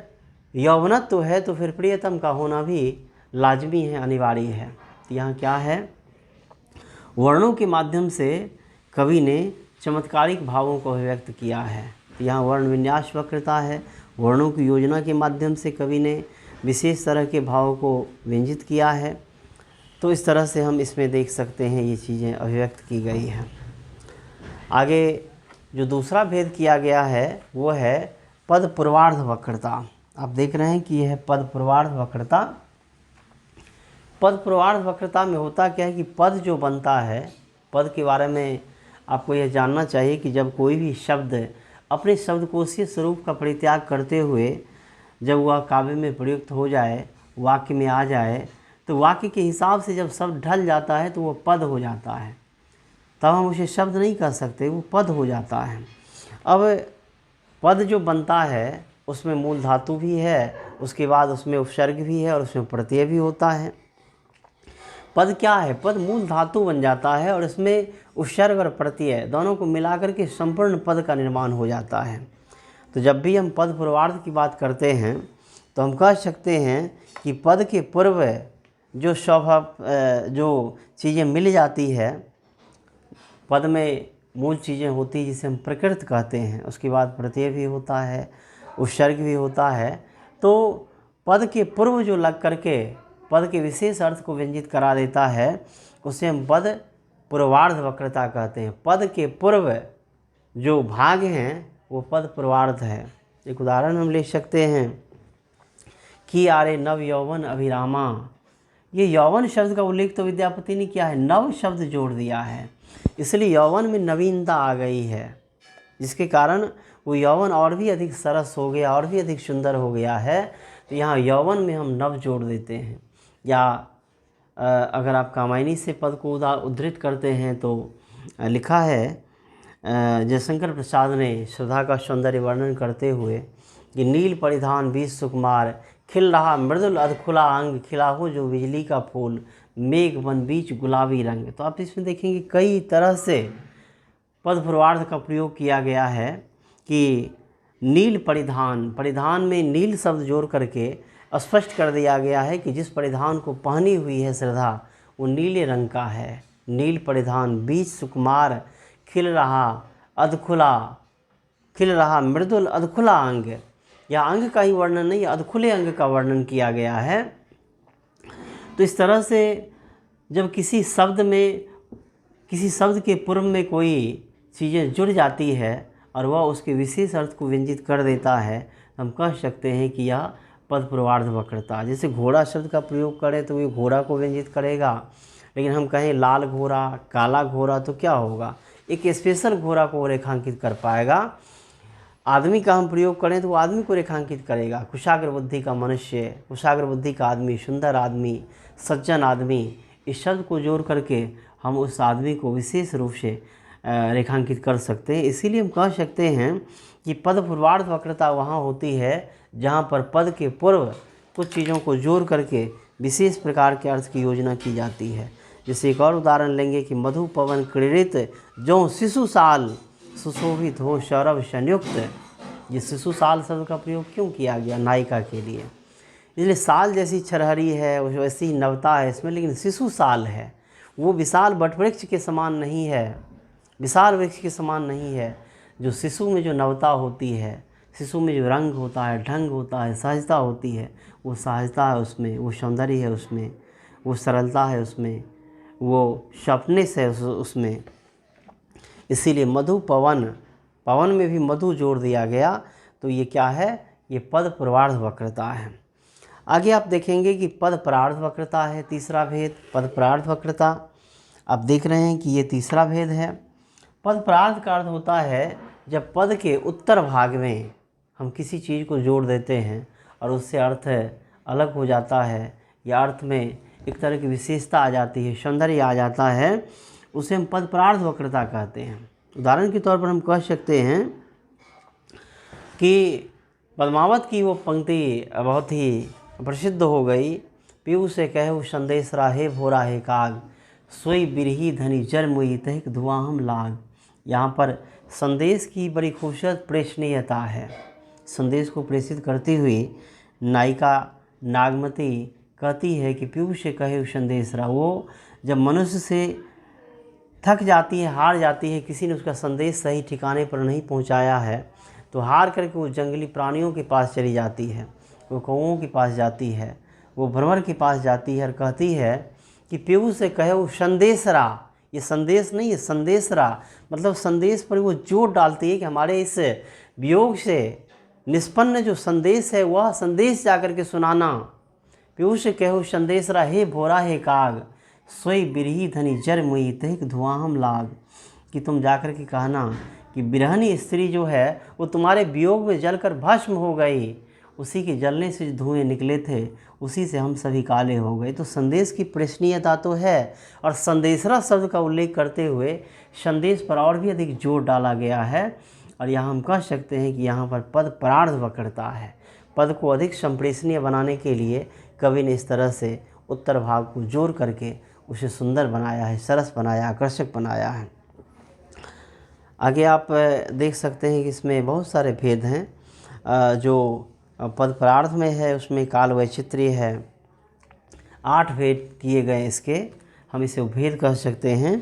यौवनत्व है तो फिर प्रियतम का होना भी लाजमी है, अनिवार्य है। तो यहाँ क्या है, वर्णों के माध्यम से कवि ने चमत्कारिक भावों को अभिव्यक्त किया है। तो यहाँ वर्ण विन्यास वक्रता है, वर्णों की योजना के माध्यम से कवि ने विशेष तरह के भावों को व्यंजित किया है। तो इस तरह से हम इसमें देख सकते हैं ये चीज़ें अभिव्यक्त की गई हैं। आगे जो दूसरा भेद किया गया है वो है पद पूर्वार्ध वक्रता। आप देख रहे हैं कि यह है पद पूर्वार्ध वक्रता। पद पूर्वार्ध वक्रता में होता क्या है कि पद जो बनता है, पद के बारे में आपको यह जानना चाहिए कि जब कोई भी शब्द अपने शब्दकोशीय स्वरूप का परित्याग करते हुए जब वह काव्य में प्रयुक्त हो जाए, वाक्य में आ जाए, तो वाक्य के हिसाब से जब शब्द ढल जाता है तो वो पद हो जाता है। तब हम उसे शब्द नहीं कह सकते, वो पद हो जाता है। अब पद जो बनता है उसमें मूल धातु भी है, उसके बाद उसमें उपसर्ग भी है और उसमें प्रत्यय भी होता है। पद क्या है, पद मूल धातु बन जाता है और इसमें उपसर्ग और प्रत्यय दोनों को मिलाकर के संपूर्ण पद का निर्माण हो जाता है। तो जब भी हम पद पूर्वार्ध की बात करते हैं तो हम कह सकते हैं कि पद के पूर्व जो स्वभाव जो चीज़ें मिल जाती है, पद में मूल चीज़ें होती हैं जिसे हम प्रकृत कहते हैं, उसके बाद प्रत्यय भी होता है, उपसर्ग भी होता है। तो पद के पूर्व जो लग करके पद के विशेष अर्थ को व्यंजित करा देता है उसे हम पद पूर्वार्ध वक्रता कहते हैं। पद के पूर्व जो भाग हैं वो पद पूर्वार्ध है। एक उदाहरण हम ले सकते हैं कि आरे नव यौवन अभिरामा। ये यौवन शब्द का उल्लेख तो विद्यापति ने किया है, नव शब्द जोड़ दिया है, इसलिए यौवन में नवीनता आ गई है, जिसके कारण वो यौवन और भी अधिक सरस हो गया, और भी अधिक सुंदर हो गया है। तो यहाँ यौवन में हम नव जोड़ देते हैं। या अगर आप कामायनी से पद को उद्धृत करते हैं तो लिखा है जयशंकर प्रसाद ने श्रद्धा का सौंदर्य वर्णन करते हुए कि नील परिधान बीच सुकुमार, खिल रहा मृदुल अधखुला अंग, खिला हो जो बिजली का फूल, मेघ बन बीच गुलाबी रंग। तो आप इसमें देखेंगे कई तरह से पद पूर्वार्ध का प्रयोग किया गया है कि नील परिधान, परिधान में नील शब्द जोड़ करके स्पष्ट कर दिया गया है कि जिस परिधान को पहनी हुई है श्रद्धा वो नीले रंग का है। नील परिधान बीच सुकुमार, खिल रहा अधखुला, खिल रहा मृदुल अधखुला अंग। या अंग का ही वर्णन नहीं, अधखुले अंग का वर्णन किया गया है। तो इस तरह से जब किसी शब्द में, किसी शब्द के पूर्व में कोई चीज़ें जुड़ जाती है और वह उसके विशेष अर्थ को व्यंजित कर देता है, हम कह सकते हैं कि यह पद पूर्वार्ध वक्रता। जैसे घोड़ा शब्द का प्रयोग करें तो ये घोड़ा को व्यंजित करेगा, लेकिन हम कहें लाल घोड़ा, काला घोड़ा तो क्या होगा, एक स्पेशल घोड़ा को रेखांकित कर पाएगा। आदमी का हम प्रयोग करें तो वो आदमी को रेखांकित करेगा, कुशाग्र बुद्धि का मनुष्य, कुशाग्र बुद्धि का आदमी, सुंदर आदमी, सज्जन आदमी। इस शब्द को जोड़ करके हम उस आदमी को विशेष रूप से रेखांकित कर सकते हैं। इसीलिए हम कह सकते हैं कि पद पूर्वार्ध वक्रता वहाँ होती है जहाँ पर पद के पूर्व कुछ चीज़ों को जोड़ करके विशेष प्रकार के अर्थ की योजना की जाती है। जैसे एक और उदाहरण लेंगे कि मधु पवन क्रीड़ित जो शिशु साल, सुशोभित हो सौरभ संयुक्त। ये शिशु साल शब्द का प्रयोग क्यों किया गया, नायिका के लिए। इसलिए साल जैसी छरहरी है, वैसी ही नवता है इसमें, लेकिन शिशु साल है, वो विशाल वटवृक्ष के समान नहीं है, विशाल वृक्ष के समान नहीं है। जो शिशु में जो नवता होती है, शिशु में जो रंग होता है, ढंग होता है, सहजता होती है, वो सहजता है उसमें, वो सौंदर्य है उसमें, वो सरलता है उसमें, वो शॉर्पनेस है उसमें। इसीलिए मधु पवन, पवन में भी मधु जोड़ दिया गया। तो ये क्या है, ये पद पूर्वार्ध वक्रता है। आगे आप देखेंगे कि पद परार्ध वक्रता है तीसरा भेद, पद परार्ध वक्रता। आप देख रहे हैं कि ये तीसरा भेद है। पद परार्थ का अर्थ होता है जब पद के उत्तर भाग में हम किसी चीज़ को जोड़ देते हैं और उससे अर्थ अलग हो जाता है या अर्थ में एक तरह की विशेषता आ जाती है, सौंदर्य आ जाता है, उसे हम पद परार्थ वक्रता कहते हैं। उदाहरण के तौर पर हम कह सकते हैं कि पद्मावत की वो पंक्ति बहुत ही प्रसिद्ध हो गई। पीऊ से कहू संदेश राहे भोरा है काग, सोई बिरही धनी जर मुई तहिक धुआं हम लाग। यहाँ पर संदेश की बड़ी खूबसूरत प्रेषणीयता है। संदेश को प्रेषित करती हुई नायिका नागमती कहती है कि पीऊ से कहे संदेश रहा। वो जब मनुष्य से थक जाती है, हार जाती है, किसी ने उसका संदेश सही ठिकाने पर नहीं पहुंचाया है, तो हार करके वो जंगली प्राणियों के पास चली जाती है, वो कौओं के पास जाती है, वो भ्रमर के पास जाती है और कहती है कि पीऊ से कहे वो संदेश रहा। ये संदेश नहीं है, संदेश रहा मतलब संदेश पर वो जोर डालती है कि हमारे इस वियोग से निष्पन्न जो संदेश है वह संदेश जाकर के सुनाना। पीऊ से कहो संदेश रहा हे भोरा हे काग, सोई बिरही धनी जर मुई तहिक धुआं हम लाग। कि तुम जाकर के कहना कि बिरहनी स्त्री जो है वो तुम्हारे वियोग में जलकर भस्म हो गई, उसी के जलने से जो धुएँ निकले थे उसी से हम सभी काले हो गए। तो संदेश की प्रेषणीयता तो है और संदेशरा शब्द का उल्लेख करते हुए संदेश पर और भी अधिक जोर डाला गया है और यहाँ हम कह सकते हैं कि यहाँ पर पद परार्थ वक्रता है। पद को अधिक संप्रेषणीय बनाने के लिए कवि ने इस तरह से उत्तर भाग को जोड़ करके उसे सुंदर बनाया है, सरस बनाया, आकर्षक बनाया है। आगे आप देख सकते हैं कि इसमें बहुत सारे भेद हैं। जो पद परार्थ में है उसमें काल वैचित्र्य है, 8 भेद किए गए इसके, हम इसे उपभेद कह सकते हैं।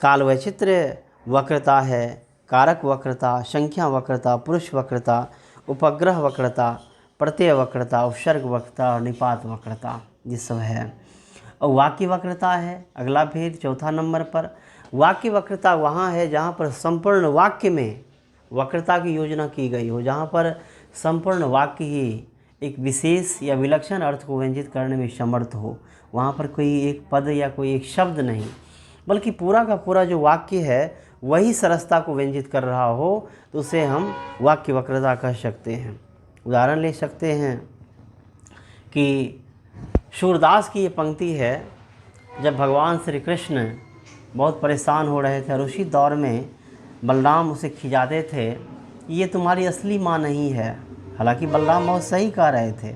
काल वैचित्र्य वक्रता है, कारक वक्रता, संख्या वक्रता, पुरुष वक्रता, उपग्रह वक्रता, प्रत्यय वक्रता, उपसर्ग वक्रता और निपात वक्रता, ये सब है। और वाक्य वक्रता है अगला भेद, चौथा नंबर पर। वाक्य वक्रता वहाँ है जहाँ पर संपूर्ण वाक्य में वक्रता की योजना की गई हो, जहाँ पर संपूर्ण वाक्य ही एक विशेष या विलक्षण अर्थ को व्यंजित करने में समर्थ हो। वहाँ पर कोई एक पद या कोई एक शब्द नहीं, बल्कि पूरा का पूरा जो वाक्य है वही सरसता को व्यंजित कर रहा हो, तो उसे हम वाक्य वक्रता कह सकते हैं। उदाहरण ले सकते हैं कि सूरदास की ये पंक्ति है, जब भगवान श्री कृष्ण बहुत परेशान हो रहे थे और उसी दौर में बलराम उसे खिजाते थे, ये तुम्हारी असली माँ नहीं है। हालांकि बलराम बहुत सही कह रहे थे,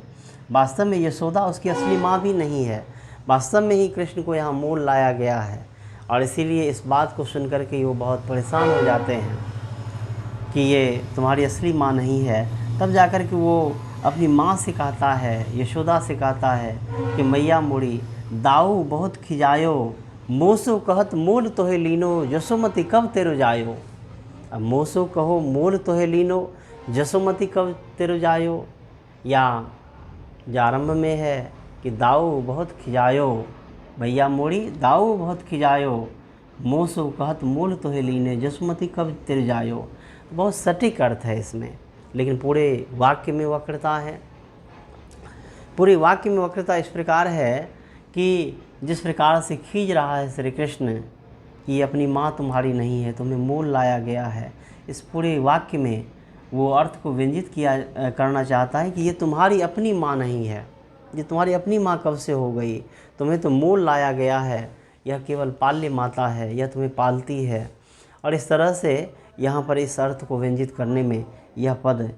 वास्तव में यशोदा उसकी असली माँ भी नहीं है, वास्तव में ही कृष्ण को यहाँ मोल लाया गया है। और इसीलिए इस बात को सुनकर के वो बहुत परेशान हो जाते हैं कि ये तुम्हारी असली माँ नहीं है। तब जाकर के वो अपनी माँ से कहता है, यशोदा से कहता है कि मैया मोड़ी दाऊ बहुत खिजायो, मोसो कहत मोल तोहे लीनो, जसोमती कब तेरो जायो। अब मोसो कहो मोल तोहे लीनो, जसोमती कब तेरो जायो। या आरंभ में है कि दाऊ बहुत खिजायो, भैया मोड़ी दाऊ बहुत खिजायो, मोसो कहत मोल तोहे लीने, जसोमती कब तेरो जायो। बहुत सटीक अर्थ है इसमें, लेकिन पूरे वाक्य में वक्रता है। पूरे वाक्य में वक्रता इस प्रकार है कि जिस प्रकार से खींच रहा है श्री कृष्ण कि अपनी माँ तुम्हारी नहीं है, तुम्हें मोल लाया गया है, इस पूरे वाक्य में वो अर्थ को व्यंजित करना चाहता है कि ये तुम्हारी अपनी माँ नहीं है, ये तुम्हारी अपनी माँ कब से हो गई, तुम्हें तो मोल लाया गया है, यह केवल पाल्य माता है, यह तुम्हें पालती है। और इस तरह से यहाँ पर इस अर्थ को व्यंजित करने में यह पद,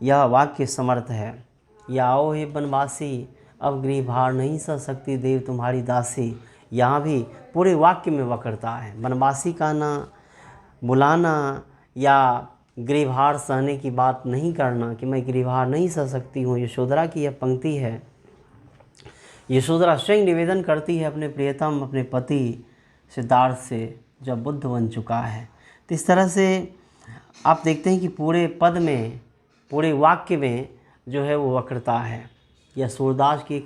यह वाक्य समर्थ है। या आओ हे बनवासी, अब गृह भार नहीं सह सकती देव तुम्हारी दासी। यहाँ भी पूरे वाक्य में वक्रता है। बनवासी कहना, बुलाना या गृहभार सहने की बात नहीं करना कि मैं गृहभार नहीं सह सकती हूँ। यशोधरा की यह पंक्ति है। यशोधरा स्वयं निवेदन करती है अपने प्रियतम, अपने पति सिद्धार्थ से, जब बुद्ध बन चुका है। तो इस तरह से आप देखते हैं कि पूरे पद में, पूरे वाक्य में जो है वो वक्रता है। या सूरदास की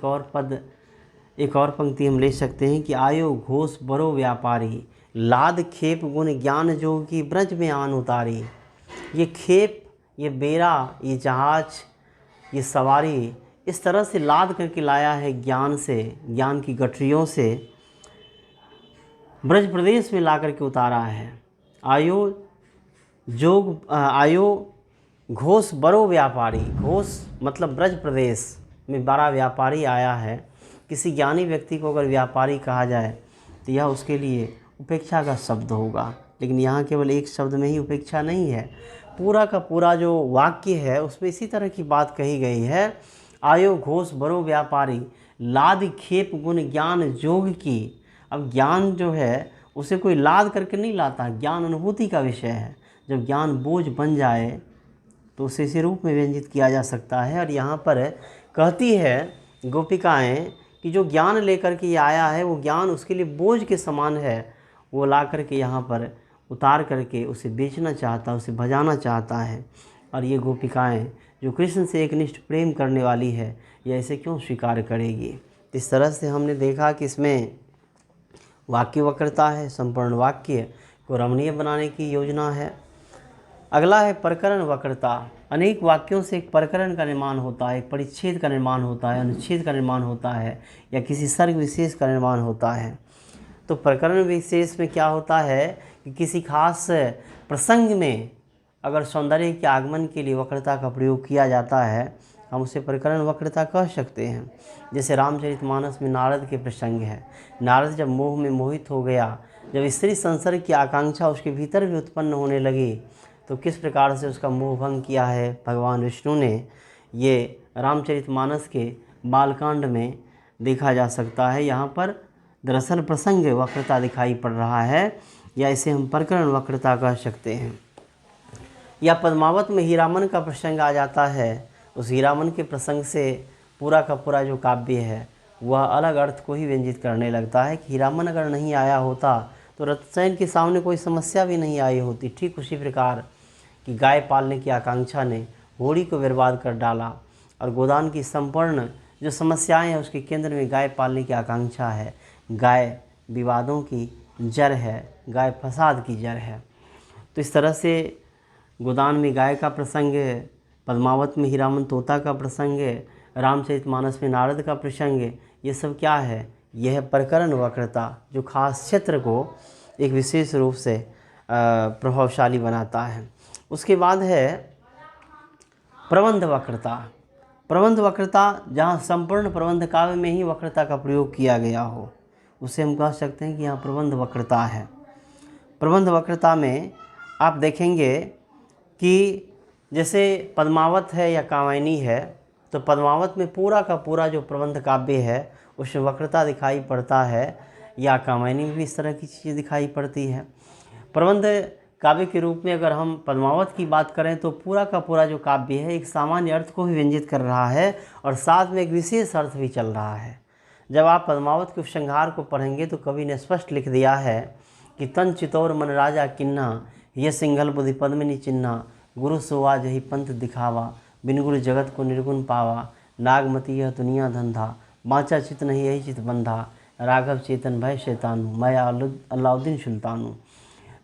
एक और पंक्ति हम ले सकते हैं कि आयो घोष बरो व्यापारी, लाद खेप गुण ज्ञान जो की ब्रज में आन उतारी। ये खेप, ये बेड़ा, ये जहाज, ये सवारी इस तरह से लाद करके लाया है ज्ञान से, ज्ञान की गठरियों से ब्रज प्रदेश में ला करके उतारा है। आयो घोष बड़ो व्यापारी, घोष मतलब ब्रज प्रदेश में बड़ा व्यापारी आया है। किसी ज्ञानी व्यक्ति को अगर व्यापारी कहा जाए तो यह उसके लिए उपेक्षा का शब्द होगा, लेकिन यहाँ केवल एक शब्द में ही उपेक्षा नहीं है, पूरा का पूरा जो वाक्य है उसमें इसी तरह की बात कही गई है। आयो घोष बड़ो व्यापारी, लाद खेप गुण ज्ञान जोग की। अब ज्ञान जो है उसे कोई लाद करके नहीं लाता, ज्ञान अनुभूति का विषय है। जब ज्ञान बोझ बन जाए तो उसे इसी रूप में व्यंजित किया जा सकता है। और यहाँ पर कहती है गोपिकाएं कि जो ज्ञान लेकर के ये आया है वो ज्ञान उसके लिए बोझ के समान है, वो ला करके यहाँ पर उतार करके उसे बेचना चाहता, उसे भजाना चाहता है। और ये गोपिकाएं जो कृष्ण से एकनिष्ठ प्रेम करने वाली है, ये ऐसे क्यों स्वीकार करेगी। इस तरह से हमने देखा कि इसमें वाक्य वक्रता है, संपूर्ण वाक्य को रमणीय बनाने की योजना है। अगला है प्रकरण वक्रता। अनेक वाक्यों से एक प्रकरण का निर्माण होता है, एक परिच्छेद का निर्माण होता है, अनुच्छेद का निर्माण होता है, या किसी सर्ग विशेष का निर्माण होता है। तो प्रकरण विशेष में क्या होता है कि किसी खास प्रसंग में अगर सौंदर्य के आगमन के लिए वक्रता का प्रयोग किया जाता है, हम उसे प्रकरण वक्रता कह सकते हैं। जैसे रामचरितमानस में नारद के प्रसंग है। नारद जब मोह में मोहित हो गया, जब स्त्री संसर्ग की आकांक्षा उसके भीतर भी उत्पन्न होने लगी, तो किस प्रकार से उसका मोह भंग किया है भगवान विष्णु ने, ये रामचरितमानस के बालकांड में देखा जा सकता है। यहाँ पर दरअसल प्रसंग वक्रता दिखाई पड़ रहा है, या इसे हम प्रकरण वक्रता कह सकते हैं। या पद्मावत में हीरामन का प्रसंग आ जाता है, उस हीरामन के प्रसंग से पूरा का पूरा जो काव्य है वह अलग अर्थ को ही व्यंजित करने लगता है कि हीरामन अगर नहीं आया होता तो रत्नसेन के सामने कोई समस्या भी नहीं आई होती। ठीक उसी प्रकार कि गाय पालने की आकांक्षा ने घोड़ी को बर्बाद कर डाला, और गोदान की संपूर्ण जो समस्याएं हैं उसके केंद्र में गाय पालने की आकांक्षा है। गाय विवादों की जड़ है, गाय फसाद की जड़ है। तो इस तरह से गोदान में गाय का प्रसंग, पद्मावत में हीरामन तोता का प्रसंग, रामचरितमानस में नारद का प्रसंग, ये सब क्या है, यह प्रकरण वक्रता जो खास क्षेत्र को एक विशेष रूप से प्रभावशाली बनाता है। उसके बाद है प्रबंध वक्रता। प्रबंध वक्रता जहाँ संपूर्ण प्रबंध काव्य में ही वक्रता का प्रयोग किया गया हो, उसे हम कह सकते हैं कि यहाँ प्रबंध वक्रता है। प्रबंध वक्रता में आप देखेंगे कि जैसे पद्मावत है या कामायनी है, तो पद्मावत में पूरा का पूरा जो प्रबंध काव्य है उसमें वक्रता दिखाई पड़ता है, या कामायनी में भी इस तरह की चीज़ें दिखाई पड़ती है। प्रबंध काव्य के रूप में अगर हम पद्मावत की बात करें तो पूरा का पूरा जो काव्य है एक सामान्य अर्थ को भी व्यंजित कर रहा है, और साथ में एक विशेष अर्थ भी चल रहा है। जब आप पद्मावत के उपसंहार को पढ़ेंगे तो कवि ने स्पष्ट लिख दिया है कि तन चितौर मन राजा किन्ना, ये सिंघल बुद्धि पद्मिनी चिन्हा, गुरु सोवा जही पंथ दिखावा, बिन गुरु जगत को निर्गुण पावा, नागमती यह दुनिया धंधा, बाँचा चित नहीं यही चित बंधा, राघव चेतन भय शैतानु, मैं अलाउद्दीन सुल्तानु।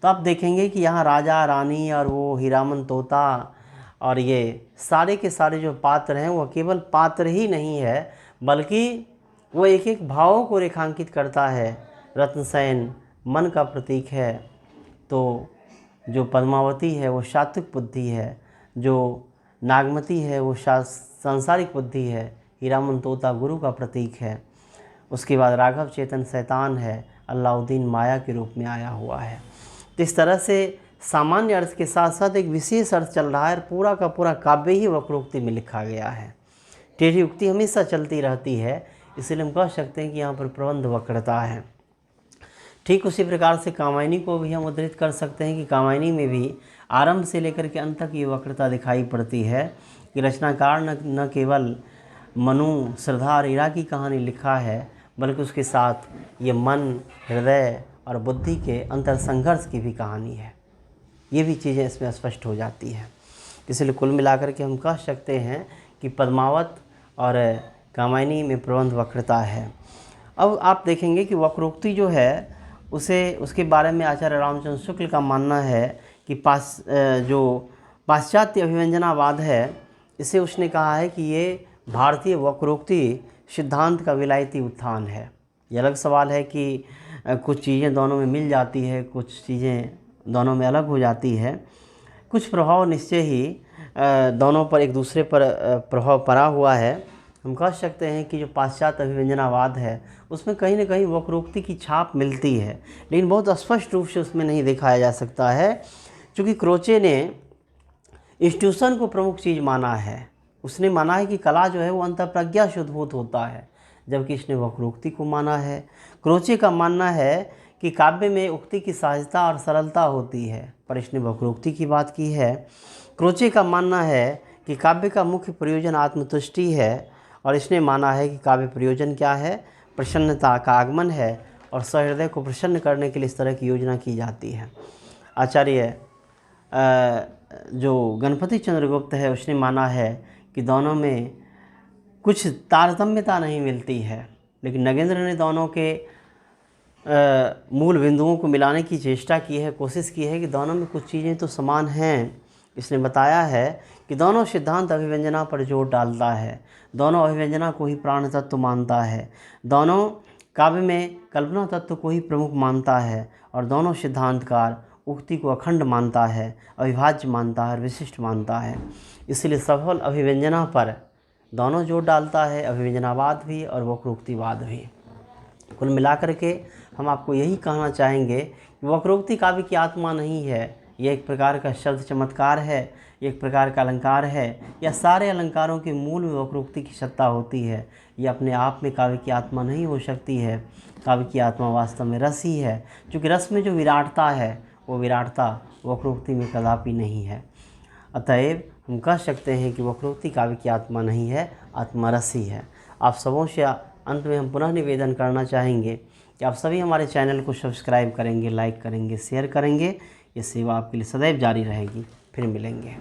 तो आप देखेंगे कि यहाँ राजा रानी और वो हीरामन तोता और ये सारे के सारे जो पात्र हैं वो केवल पात्र ही नहीं है, बल्कि वो एक एक भावों को रेखांकित करता है। रत्नसेन मन का प्रतीक है, तो जो पद्मावती है वो सात्विक बुद्धि है, जो नागमती है वो सांसारिक बुद्धि है, हीरामन तोता गुरु का प्रतीक है। उसके बाद राघव चेतन शैतान है, अलाउद्दीन माया के रूप में आया हुआ है। तो इस तरह से सामान्य अर्थ के साथ साथ एक विशेष अर्थ चल रहा है, और पूरा का पूरा काव्य ही वक्रोक्ति में लिखा गया है। टेढ़ी उक्ति हमेशा चलती रहती है, इसलिए हम कह सकते हैं कि यहाँ पर प्रबंध वक्रता है। ठीक उसी प्रकार से कामायनी को भी हम उद्धृत कर सकते हैं कि कामायनी में भी आरंभ से लेकर के अंत तक ये वक्रता दिखाई पड़ती है कि रचनाकार न केवल मनु, श्रद्धा और ईरा की कहानी लिखा है, बल्कि उसके साथ ये मन, हृदय और बुद्धि के अंतर संघर्ष की भी कहानी है। ये भी चीज़ें इसमें स्पष्ट हो जाती हैं। इसलिए कुल मिलाकर के हम कह सकते हैं कि पद्मावत और कामायनी में प्रबंध वक्रता है। अब आप देखेंगे कि वक्रोक्ति जो है उसके बारे में आचार्य रामचंद्र शुक्ल का मानना है कि जो पाश्चात्य अभिव्यंजनावाद है, इसे उसने कहा है कि ये भारतीय वक्रोक्ति सिद्धांत का विलायती उत्थान है। ये अलग सवाल है कि कुछ चीज़ें दोनों में मिल जाती है, कुछ चीज़ें दोनों में अलग हो जाती है। कुछ प्रभाव निश्चय ही दोनों पर एक दूसरे पर प्रभाव पड़ा हुआ है। हम कह सकते हैं कि जो पाश्चात्य अभिव्यंजनावाद है उसमें कहीं ना कहीं वक्रोक्ति की छाप मिलती है, लेकिन बहुत स्पष्ट रूप से उसमें नहीं दिखाया जा सकता है, क्योंकि क्रोचे ने इंस्टीट्यूशन को प्रमुख चीज़ माना है। उसने माना है कि कला जो है वो अंतःप्रज्ञा से उद्भूत होता है, जबकि इसने वक्रोक्ति को माना है। क्रोचे का मानना है कि काव्य में उक्ति की सहजता और सरलता होती है, पर इसने वक्रोक्ति की बात की है। क्रोचे का मानना है कि काव्य का मुख्य प्रयोजन आत्मतुष्टि है, और इसने माना है कि काव्य प्रयोजन क्या है, प्रसन्नता का आगमन है, और सहृदय को प्रसन्न करने के लिए इस तरह की योजना की जाती है। आचार्य जो गणपति चंद्रगुप्त है उसने माना है कि दोनों में कुछ तारतम्यता नहीं मिलती है, लेकिन नगेंद्र ने दोनों के मूल बिंदुओं को मिलाने की चेष्टा की है, कोशिश की है कि दोनों में कुछ चीज़ें तो समान हैं। इसने बताया है कि दोनों सिद्धांत अभिव्यंजना पर जोर डालता है, दोनों अभिव्यंजना को ही प्राण तत्व मानता है, दोनों काव्य में कल्पना तत्व को ही प्रमुख मानता है, और दोनों सिद्धांतकार उक्ति को अखंड मानता है, अविभाज्य मानता है और विशिष्ट मानता है। इसलिए सफल अभिव्यंजना पर दोनों जोर डालता है, अभिव्यंजनावाद भी और वक्रोक्तिवाद भी। कुल मिलाकर के हम आपको यही कहना चाहेंगे कि वक्रोक्ति काव्य की आत्मा नहीं है, यह एक प्रकार का शब्द चमत्कार है, एक प्रकार का अलंकार है, या सारे अलंकारों के मूल में वक्रोक्ति की सत्ता होती है। यह अपने आप में काव्य की आत्मा नहीं हो सकती है। काव्य की आत्मा वास्तव में रस ही है, क्योंकि रस में जो विराटता है वो विराटता वक्रोक्ति में कदापि नहीं है। अतएव हम कह सकते हैं कि वक्रोक्ति काव्य की आत्मा नहीं है, आत्मा रस ही है। आप सबों से अंत में हम पुनः निवेदन करना चाहेंगे कि आप सभी हमारे चैनल को सब्सक्राइब करेंगे, लाइक करेंगे, शेयर करेंगे। ये सेवा आपके लिए सदैव जारी रहेगी। फिर मिलेंगे।